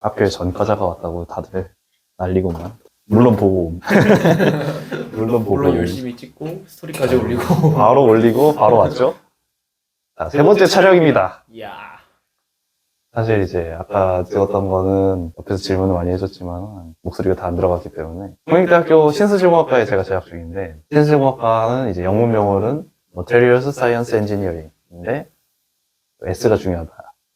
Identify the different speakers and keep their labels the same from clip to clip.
Speaker 1: 학교에 전과자가 왔다고 다들 난리고만. 물론 보고 물론 보고
Speaker 2: 물론 열심히 찍고 스토리까지 올리고.
Speaker 1: 바로 올리고 바로 왔죠. 자, 세 번째 촬영입니다.
Speaker 2: 이야.
Speaker 1: 사실 이제 아까 찍었던 거는 옆에서 질문을 많이 해줬지만 목소리가 다 안 들어갔기 때문에 홍익대학교 신수공학과에 제가 재학 중인데, 신수공학과는 이제 영문 명어는 Materials Science Engineering인데 S가 중요하다.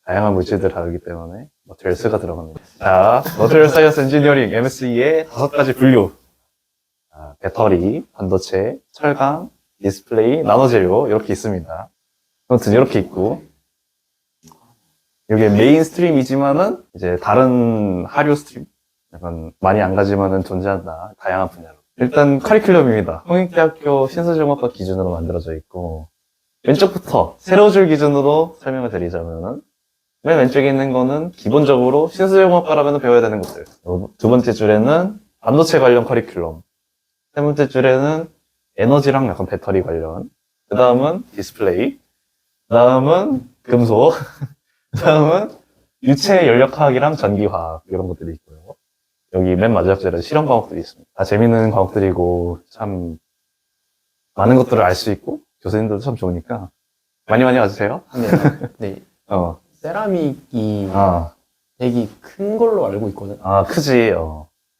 Speaker 1: 다양한 물질들 다루기 때문에 Materials가 들어갑니다. 자, Material Science Engineering MSE의 5가지 분류. 자, 배터리, 반도체, 철강, 디스플레이, 나노재료 이렇게 있습니다. 아무튼 이렇게 있고, 이게 메인 스트림이지만은 이제 다른 하류 스트림, 약간 많이 안 가지만은 존재한다. 다양한 분야로. 일단 커리큘럼입니다. 홍익대학교 신수종합과 기준으로 만들어져 있고, 왼쪽부터 세로줄 기준으로 설명을 드리자면은, 맨 왼쪽에 있는 거는 기본적으로 신수종합과라면 배워야 되는 것들. 두 번째 줄에는 반도체 관련 커리큘럼. 세 번째 줄에는 에너지랑 약간 배터리 관련. 그 다음은 디스플레이. 그 다음은 금속. 그 다음은 유체 연력화학이랑 전기화학 이런 것들이 있고요. 여기 맨 마지막 줄에 실험 과목들이 있습니다. 다 재밌는 과목들이고 참 많은 것들을 알 수 있고 교수님들도 참 좋으니까 많이 와주세요.
Speaker 2: 네.
Speaker 1: 네.
Speaker 2: 세라믹이
Speaker 1: 아,
Speaker 2: 되게 큰 걸로 알고 있거든.
Speaker 1: 크지.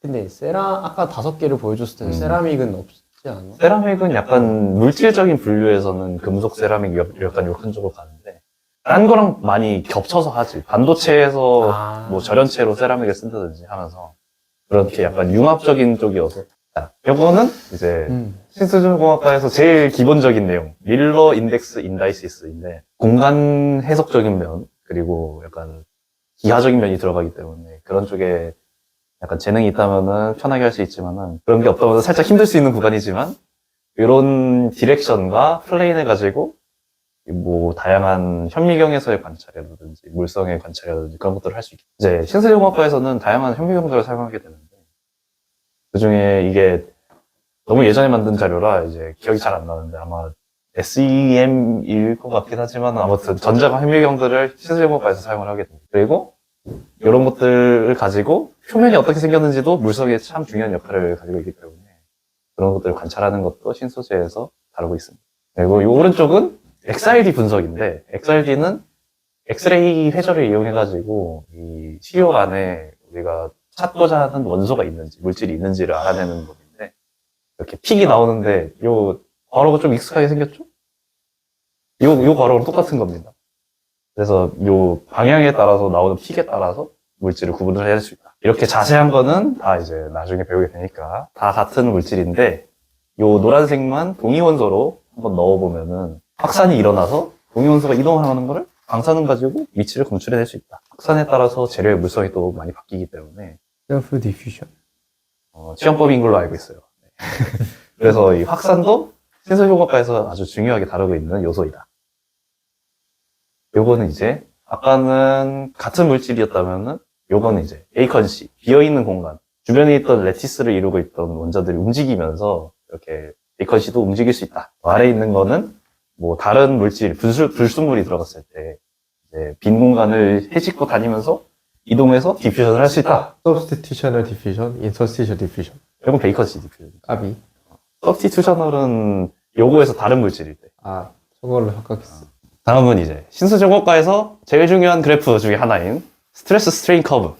Speaker 2: 근데 아까 5개를 보여줬을 때는 세라믹은 없지 않나?
Speaker 1: 세라믹은 약간 물질적인 분류에서는 금속, 세라믹 약간 요 큰 쪽으로 가는데, 딴 거랑 많이 겹쳐서 하지. 반도체에서 뭐 절연체로 세라믹을 쓴다든지 하면서 그렇게 약간 융합적인 쪽이어서. 자, 요거는 이제 신수공학과에서 제일 기본적인 내용, 밀러 인덱스 인다이시스인데, 공간 해석적인 면 그리고 약간 기하적인 면이 들어가기 때문에 그런 쪽에 약간 재능이 있다면은 편하게 할 수 있지만은, 그런 게 없다면 살짝 힘들 수 있는 구간이지만, 이런 디렉션과 플레인을 가지고 뭐 다양한 현미경에서의 관찰이라든지 물성의 관찰이라든지 그런 것들을 할 수 있게. 이제 신수공학과에서는 다양한 현미경들을 사용하게 되는데, 그중에 이게 너무 예전에 만든 자료라 이제 기억이 잘 안 나는데 아마 SEM일 것 같긴 하지만, 아무튼 전자광 현미경들을 신수공학과에서 사용을 하게 됩니다. 그리고 이런 것들을 가지고 표면이 어떻게 생겼는지도 물성에 참 중요한 역할을 가지고 있기 때문에 그런 것들을 관찰하는 것도 신소재에서 다루고 있습니다. 그리고 이 오른쪽은 XRD 분석인데, XRD는 엑스레이 회절을 이용해가지고 이 시료 안에 우리가 찾고자 하는 원소가 있는지, 물질이 있는지를 알아내는 법인데, 이렇게 픽이 나오는데 요 괄호가 좀 익숙하게 생겼죠? 요 괄호랑 똑같은 겁니다. 그래서 요 방향에 따라서 나오는 픽에 따라서 물질을 구분을 해야 할 수 있다. 이렇게 자세한 거는 다 이제 나중에 배우게 되니까 다 같은 물질인데, 요 노란색만 동위원소로 한번 넣어보면은 확산이 일어나서 동위원소가 이동하는 거를 방사능 가지고 위치를 검출해낼 수 있다. 확산에 따라서 재료의 물성이 또 많이 바뀌기 때문에
Speaker 2: 셀프 디퓨전.
Speaker 1: 취향법인 걸로 알고 있어요. 네. 그래서 이 확산도 신소효과과에서 아주 중요하게 다루고 있는 요소이다. 요거는 이제 아까는 같은 물질이었다면은 요거는 이제 베이컨시, 비어있는 공간, 주변에 있던 레티스를 이루고 있던 원자들이 움직이면서 이렇게 베이컨시도 움직일 수 있다. 아래에 있는 거는 뭐 다른 물질, 불순물이 들어갔을 때 이제 빈 공간을 헤집고 다니면서 이동해서 디퓨전을 할 수 있다.
Speaker 2: Substitutional diffusion, interstitial diffusion.
Speaker 1: 이건 베이컨시 디퓨전.
Speaker 2: 까비.
Speaker 1: 서브스티튜셔널은 요거에서 다른 물질일 때.
Speaker 2: 저걸로 착각했어.
Speaker 1: 다음은 이제 신수정보과에서 제일 중요한 그래프 중에 하나인 스트레스 스트레인 커브,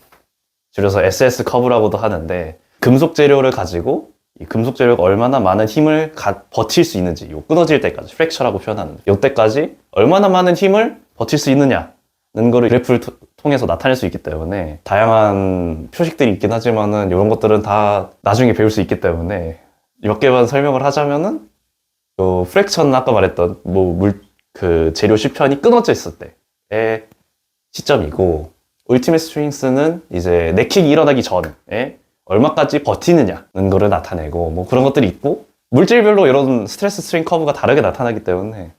Speaker 1: 줄여서 SS 커브라고도 하는데, 금속 재료를 가지고 이 금속 재료가 얼마나 많은 힘을 버틸 수 있는지, 요 끊어질 때까지 프랙처라고 표현하는데, 요때까지 얼마나 많은 힘을 버틸 수 있느냐는 거를 그래프를 통해서 나타낼 수 있기 때문에, 다양한 표식들이 있긴 하지만은 이런 것들은 다 나중에 배울 수 있기 때문에 몇 개만 설명을 하자면은, 요 프랙처는 아까 말했던 그 재료 시편이 끊어져 있을 때의 시점이고, 울티메트 스트렝스는 이제 네킥이 일어나기 전에 얼마까지 버티느냐는 거를 나타내고, 뭐 그런 것들이 있고, 물질별로 이런 스트레스 스트레인 커브가 다르게 나타나기 때문에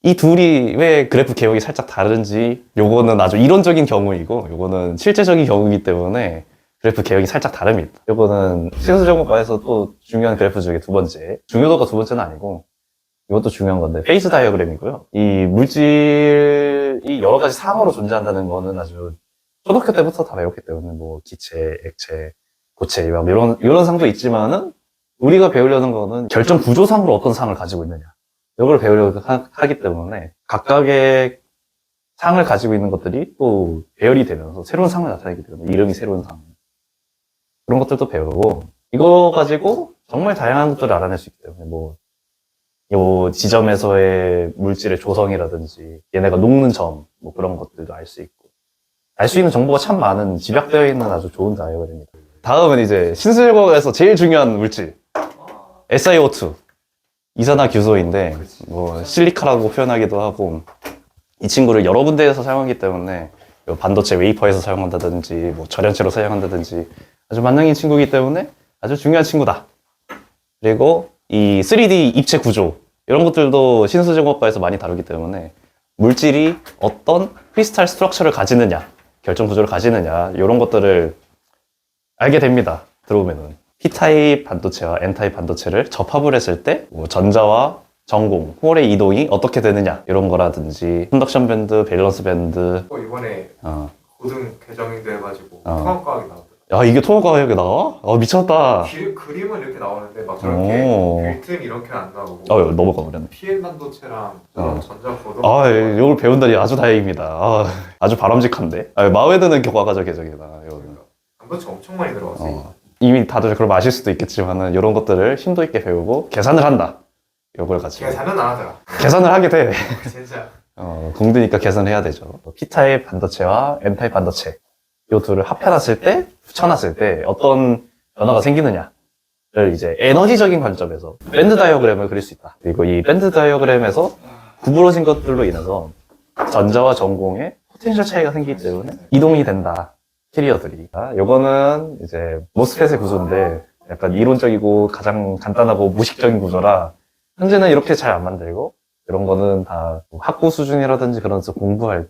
Speaker 1: 이 둘이 왜 그래프 개혁이 살짝 다른지, 요거는 아주 이론적인 경우이고 요거는 실제적인 경우이기 때문에 그래프 개혁이 살짝 다릅니다. 요거는 신수정보과에서 또 중요한 그래프 중에 두 번째, 중요도가 두 번째는 아니고 이것도 중요한 건데, 페이스 다이어그램이고요. 이 물질이 여러 가지 상으로 존재한다는 거는 아주 초등학교 때부터 다 배웠기 때문에 뭐 기체, 액체, 고체 막 이런 상도 있지만은 우리가 배우려는 거는 결정 구조상으로 어떤 상을 가지고 있느냐 이걸 배우려고 하기 때문에 각각의 상을 가지고 있는 것들이 또 배열이 되면서 새로운 상을 나타내기 때문에 이름이 새로운 상 그런 것들도 배우고 이거 가지고 정말 다양한 것들을 알아낼 수 있기 때문에 뭐 요 지점에서의 물질의 조성이라든지 얘네가 녹는 점 뭐 그런 것들도 알 수 있고 알 수 있는 정보가 참 많은 집약되어 있는 아주 좋은 다이어그램입니다. 다음은 이제 신수제과에서 제일 중요한 물질 SiO2 이산화규소인데 뭐 실리카라고 표현하기도 하고 이 친구를 여러 군데에서 사용하기 때문에 반도체 웨이퍼에서 사용한다든지 뭐 절연체로 사용한다든지 아주 만능인 친구이기 때문에 아주 중요한 친구다. 그리고 이 3D 입체 구조 이런 것들도 신수제공학과에서 많이 다루기 때문에 물질이 어떤 크리스탈 스트럭처를 가지느냐 결정 구조를 가지느냐 이런 것들을 알게 됩니다. 들어오면은 P타입 반도체와 N타입 반도체를 접합을 했을 때 뭐 전자와 전공, 홀의 이동이 어떻게 되느냐 이런 거라든지 컨덕션 밴드, 밸런스 밴드
Speaker 3: 이번에 고등 개정도 해가지고
Speaker 1: 어.
Speaker 3: 통합과학이 나왔더라고요.
Speaker 1: 야 이게 통합과학에 나와? 미쳤다.
Speaker 3: 그림은 이렇게 나오는데 막
Speaker 1: 오.
Speaker 3: 저렇게 빌트인 이렇게 안 나오고
Speaker 1: 넘어가 버렸네.
Speaker 3: PN 반도체랑 전자 고동
Speaker 1: 이걸 배운다니 아주 다행입니다. 아주 바람직한데? 마음에 드는 교과과정 개정이다. 이거는.
Speaker 3: 반도체 엄청 많이 들어갔어요.
Speaker 1: 이미 다들 그럼 아실 수도 있겠지만은 이런 것들을 심도 있게 배우고 계산을 한다. 이걸 가지고.
Speaker 3: 계산은 안 하더라.
Speaker 1: 계산을 하게 돼.
Speaker 3: 진짜.
Speaker 1: 공대니까 계산을 해야 되죠. P타입 반도체와 N타입 반도체. 이 둘을 합해놨을 때, 붙여놨을 때 어떤 변화가 생기느냐를 이제 에너지적인 관점에서 밴드 다이어그램을 그릴 수 있다. 그리고 이 밴드 다이어그램에서 구부러진 것들로 인해서 전자와 전공의 포텐셜 차이가 생기기 때문에 이동이 된다. 캐리어들이. 요거는 이제 모스펫의 구조인데 약간 이론적이고 가장 간단하고 무식적인 구조라 현재는 이렇게 잘 안 만들고 이런 거는 다 학부 수준이라든지 그런 데서 공부할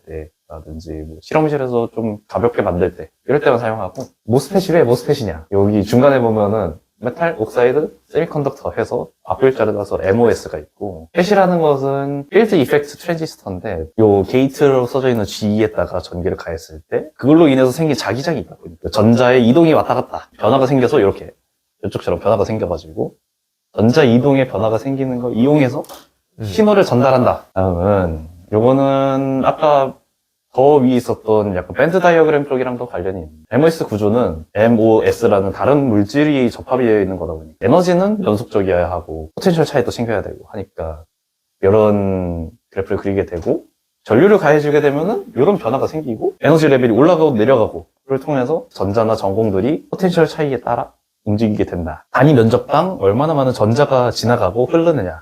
Speaker 1: 때라든지 뭐 실험실에서 좀 가볍게 만들 때 이럴 때만 사용하고 모스펫이 왜 모스펫이냐 여기 중간에 보면은 메탈, 옥사이드, 세미컨덕터 해서 앞글자를 따서 MOS가 있고 펫이라는 것은 필드 이펙트 트랜지스터인데 요 게이트로 써져 있는 G에다가 전기를 가했을 때 그걸로 인해서 생긴 자기장이 있다 보니까 전자의 이동이 왔다 갔다 변화가 생겨서 이렇게 이쪽처럼 변화가 생겨가지고 전자 이동의 변화가 생기는 걸 이용해서 신호를 전달한다. 다음은 요거는 아까 더 위에 있었던 약간 밴드 다이어그램 쪽이랑도 관련이 있는 MOS 구조는 MOS라는 다른 물질이 접합이 되어 있는 거다 보니 에너지는 연속적이어야 하고 포텐셜 차이도 챙겨야 되고 하니까 이런 그래프를 그리게 되고 전류를 가해주게 되면은 이런 변화가 생기고 에너지 레벨이 올라가고 내려가고 그걸 통해서 전자나 전공들이 포텐셜 차이에 따라 움직이게 된다. 단위 면적당 얼마나 많은 전자가 지나가고 흐르느냐를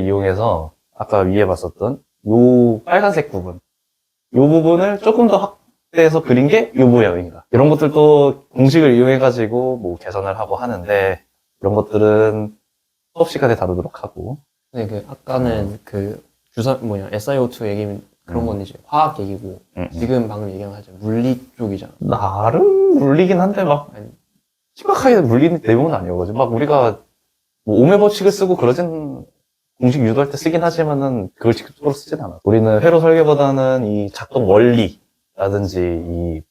Speaker 1: 이용해서 아까 위에 봤었던 요 빨간색 부분 이 부분을 조금 더 확대해서 그린 게 이 모양입니다. 이런 것들도 공식을 이용해가지고 뭐 계산을 하고 하는데 이런 것들은 수업 시간에 다루도록 하고.
Speaker 2: 네, 아까는 SiO2 얘기는 그런 건 이제 화학 얘기고 지금 방금 얘기한 거 물리 쪽이잖아.
Speaker 1: 나름 물리긴 한데 막 심각하게 물리는 내용은 아니어가지고 막 우리가 뭐 오메 법칙을 쓰고 그러진 공식 유도할 때 쓰긴 하지만은 그걸 직접적으로 쓰진 않아. 우리는 회로 설계보다는 이 작동 원리라든지 이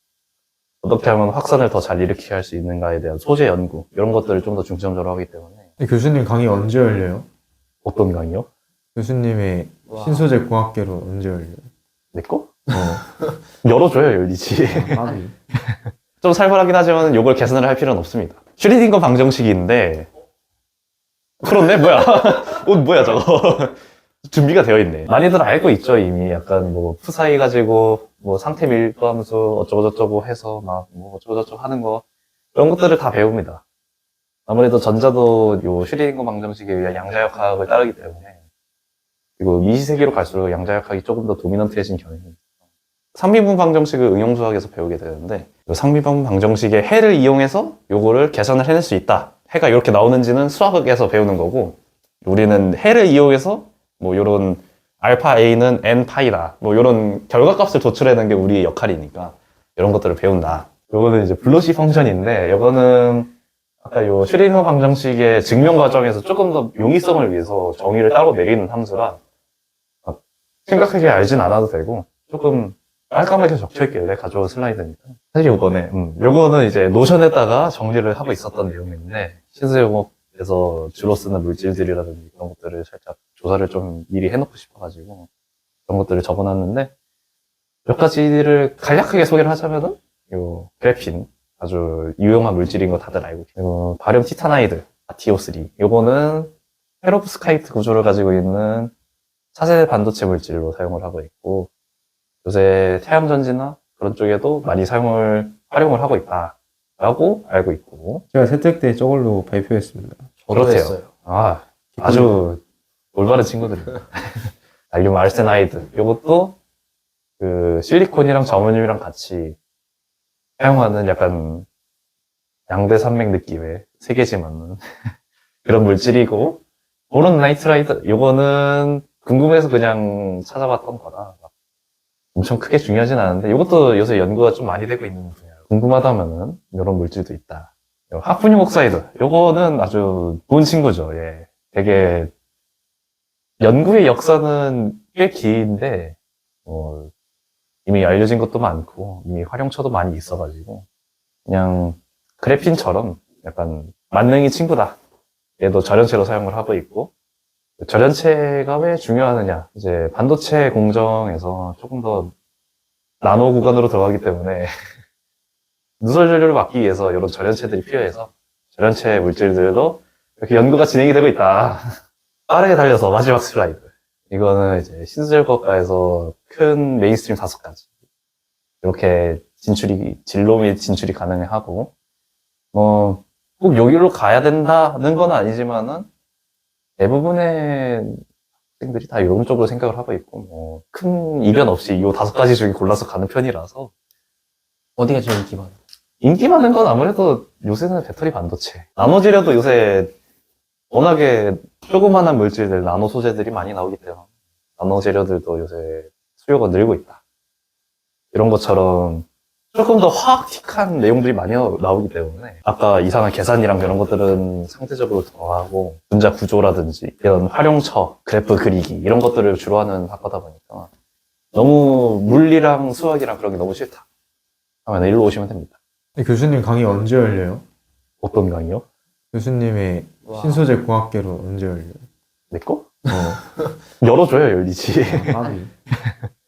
Speaker 1: 어떻게 하면 확산을 더 잘 일으키게 할 수 있는가에 대한 소재 연구 이런 것들을 좀 더 중점적으로 하기 때문에.
Speaker 4: 교수님 강의 언제 열려요?
Speaker 1: 어떤 강의요?
Speaker 4: 교수님의
Speaker 2: 와.
Speaker 4: 신소재 공학계로 언제 열려요?
Speaker 1: 내 거? 열어줘야 열리지.
Speaker 4: 합의.
Speaker 1: 좀 살벌하긴 하지만 이걸 계산을 할 필요는 없습니다. 슈리딩거 방정식인데 그렇네 뭐야 뭐야 저거 준비가 되어 있네. 많이들 알고 있죠 이미. 약간 뭐 푸사이 가지고 뭐 상태 밀도 함수 어쩌고저쩌고 해서 막 뭐 어쩌고저쩌고 하는 거 그런 것들을 다 배웁니다. 아무래도 전자도 요 슈리딩거 방정식에 의한 양자역학을 따르기 때문에 그리고 20세기로 갈수록 양자역학이 조금 더 도미넌트해진 경향이 있어요. 상미분 방정식을 응용수학에서 배우게 되는데 상미분 방정식의 해를 이용해서 요거를 계산을 해낼 수 있다. 해가 이렇게 나오는지는 수학에서 배우는 거고 우리는 해를 이용해서 뭐 요런 알파 A는 N 파이다. 뭐 요런 결과값을 도출해내는 게 우리의 역할이니까 이런 것들을 배운다. 요거는 이제 블로시 펑션인데 요거는 아까 요 슈리딩거 방정식의 증명 과정에서 조금 더 용이성을 위해서 정의를 따로 내리는 함수라 심각하게 알진 않아도 되고 조금 깔끔하게 적혀있길래 가져온 슬라이드입니다. 사실 요거는 이제 노션에다가 정리를 하고 있었던 내용인데, 신수영업에서 주로 쓰는 물질들이라든지 그런 것들을 살짝 조사를 좀 미리 해놓고 싶어가지고, 그런 것들을 적어놨는데, 몇 가지를 간략하게 소개를 하자면은, 요, 그래핀. 아주 유용한 물질인 거 다들 알고 계시고, 바륨 티타나이드, TO3. 요거는 페로브스카이트 구조를 가지고 있는 차세대 반도체 물질로 사용을 하고 있고, 요새 태양전지나 그런 쪽에도 많이 활용을 하고 있다라고 알고 있고.
Speaker 4: 제가 세택 때 저걸로 발표했습니다.
Speaker 1: 그렇대요.
Speaker 2: 했어요.
Speaker 1: 아주 올바른 친구들입니다. 알륨 알세나이드. 요것도 그 실리콘이랑 저물륨이랑 같이 사용하는 약간 양대 산맥 느낌의 세 개지만 그런 물질이고, 보론 나이트라이트. 요거는 궁금해서 그냥 찾아봤던 거라 엄청 크게 중요하진 않은데, 이것도 요새 연구가 좀 많이 되고 있는 분야예요. 궁금하다면은 이런 물질도 있다. 하프늄 옥사이드. 요거는 아주 좋은 친구죠. 예. 되게 연구의 역사는 꽤 긴데 이미 알려진 것도 많고 이미 활용처도 많이 있어가지고 그냥 그래핀처럼 약간 만능이 친구다. 얘도 절연체로 사용을 하고 있고, 절연체가 왜 중요하느냐. 이제 반도체 공정에서 조금 더 나노 구간으로 들어가기 때문에 누설 전류를 막기 위해서 이런 절연체들이 필요해서 절연체 물질들도 이렇게 연구가 진행이 되고 있다. 빠르게 달려서 마지막 슬라이드. 이거는 이제 신수제일과학과에서 큰 메인스트림 5가지. 이렇게 진로 및 진출이 가능하고, 꼭 여기로 가야 된다는 건 아니지만은 대부분의 학생들이 다 이런 쪽으로 생각을 하고 있고, 큰 이변 없이 이 5가지 중에 골라서 가는 편이라서.
Speaker 2: 어디가 제일 인기 많아?
Speaker 1: 인기 많은 건 아무래도 요새는 배터리 반도체. 나노재료도 요새 워낙에 조그만한 물질들, 나노 소재들이 많이 나오기 때문에 나노 재료들도 요새 수요가 늘고 있다. 이런 것처럼 조금 더 화학틱한 내용들이 많이 나오기 때문에 아까 이상한 계산이랑 이런 것들은 상대적으로 더하고 분자 구조라든지 이런 활용처, 그래프 그리기 이런 것들을 주로 하는 학과다 보니까 너무 물리랑 수학이랑 그런 게 너무 싫다 하면 일로 오시면 됩니다.
Speaker 4: 교수님 강의 언제 열려요?
Speaker 1: 어떤 강의요?
Speaker 4: 교수님의
Speaker 2: 와.
Speaker 4: 신소재 공학계로 언제 열려요?
Speaker 1: 내 거? 열어줘야 열리지.
Speaker 4: 합의.